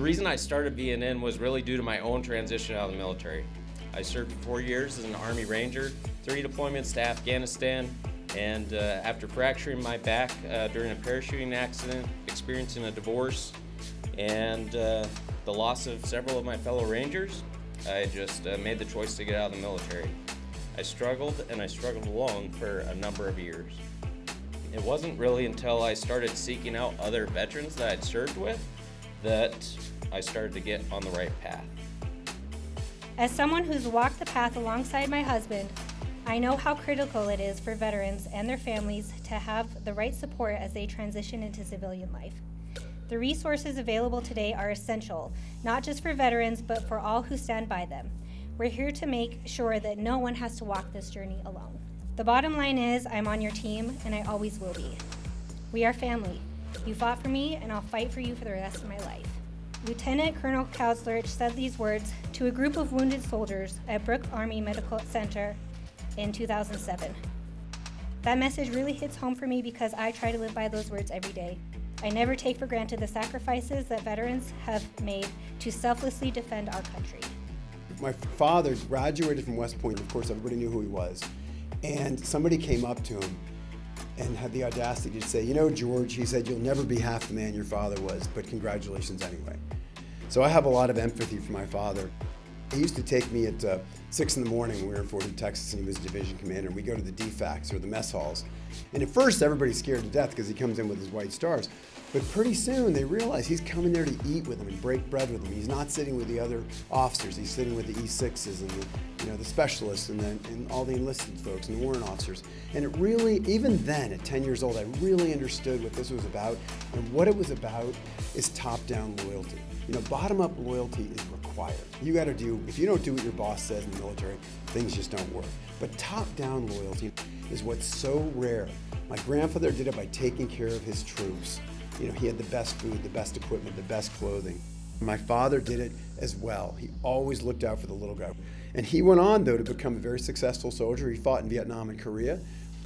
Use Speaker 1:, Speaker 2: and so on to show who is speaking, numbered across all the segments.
Speaker 1: reason I started VNN was really due to my own transition out of the military. I served for 4 years as an Army Ranger, 3 deployments to Afghanistan, and after fracturing my back during a parachuting accident, experiencing a divorce, and the loss of several of my fellow Rangers, I just made the choice to get out of the military. I struggled and I struggled alone for a number of years. It wasn't really until I started seeking out other veterans that I'd served with that I started to get on the right path.
Speaker 2: As someone who's walked the path alongside my husband, I know how critical it is for veterans and their families to have the right support as they transition into civilian life. The resources available today are essential, not just for veterans, but for all who stand by them. We're here to make sure that no one has to walk this journey alone. The bottom line is, I'm on your team, and I always will be. We are family. You fought for me, and I'll fight for you for the rest of my life. Lieutenant Colonel Kauslurch said these words to a group of wounded soldiers at Brooke Army Medical Center in 2007. That message really hits home for me because I try to live by those words every day. I never take for granted the sacrifices that veterans have made to selflessly defend our country.
Speaker 3: My father graduated from West Point. Of course, everybody knew who he was. And somebody came up to him and had the audacity to say, "You know, George," he said, "you'll never be half the man your father was, but congratulations anyway." So I have a lot of empathy for my father. He used to take me at 6 in the morning when we were in Fort Hood, Texas, and he was a division commander, and we go to the DFACs, or the mess halls. And at first, everybody's scared to death because he comes in with his white stars. But pretty soon, they realize he's coming there to eat with them and break bread with them. He's not sitting with the other officers. He's sitting with the E6s and the specialists and all the enlisted folks and the warrant officers. And it really, even then, at 10 years old, I really understood what this was about. And what it was about is top-down loyalty. Bottom-up loyalty is required. You got to do, if you don't do what your boss says in the military, things just don't work. But top-down loyalty is what's so rare. My grandfather did it by taking care of his troops. He had the best food, the best equipment, the best clothing. My father did it as well. He always looked out for the little guy. And he went on, though, to become a very successful soldier. He fought in Vietnam and Korea.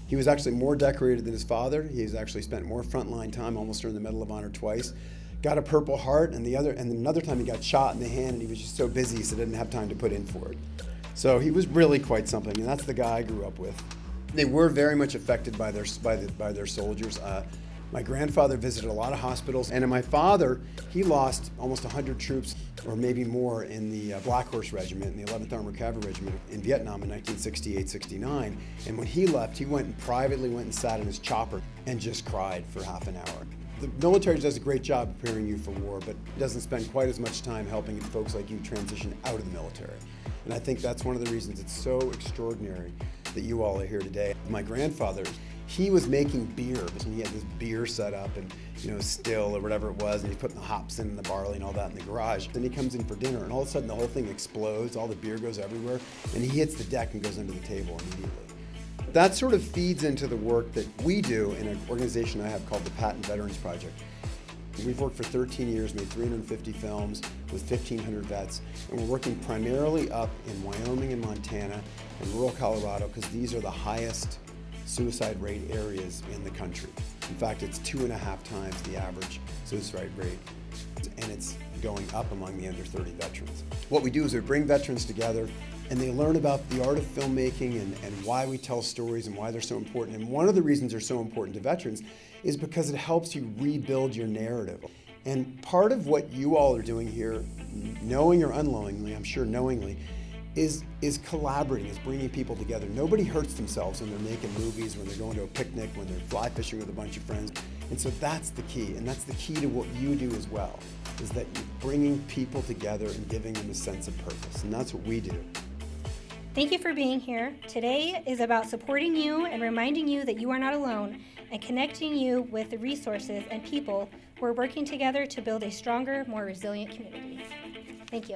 Speaker 3: He was actually more decorated than his father. He's actually spent more frontline time, almost earned the Medal of Honor twice. Got a Purple Heart, and another time he got shot in the hand, and he was just so busy, so didn't have time to put in for it. So he was really quite something, and that's the guy I grew up with. They were very much affected by their soldiers. My grandfather visited a lot of hospitals, and my father, he lost almost 100 troops, or maybe more, in the Black Horse Regiment, in the 11th Armored Cavalry Regiment in Vietnam in 1968-69. And when he left, he privately went and sat in his chopper and just cried for half an hour. The military does a great job preparing you for war, but doesn't spend quite as much time helping folks like you transition out of the military. And I think that's one of the reasons it's so extraordinary that you all are here today. My grandfather, he was making beer, and he had this beer set up and, still or whatever it was, and he's putting the hops in and the barley and all that in the garage. Then he comes in for dinner, and all of a sudden the whole thing explodes, all the beer goes everywhere, and he hits the deck and goes under the table immediately. That sort of feeds into the work that we do in an organization I have called the Patton Veterans Project. We've worked for 13 years, made 350 films with 1,500 vets, and we're working primarily up in Wyoming and Montana and rural Colorado because these are the highest suicide rate areas in the country. In fact, it's 2.5 times the average suicide rate, and it's going up among the under 30 veterans. What we do is we bring veterans together and they learn about the art of filmmaking and why we tell stories and why they're so important. And one of the reasons they're so important to veterans is because it helps you rebuild your narrative. And part of what you all are doing here, knowing or unknowingly, I'm sure knowingly, is collaborating, is bringing people together. Nobody hurts themselves when they're making movies, when they're going to a picnic, when they're fly fishing with a bunch of friends. And so that's the key, and that's the key to what you do as well, is that you're bringing people together and giving them a sense of purpose, and that's what we do.
Speaker 2: Thank you for being here. Today is about supporting you and reminding you that you are not alone and connecting you with the resources and people who are working together to build a stronger, more resilient community. Thank you.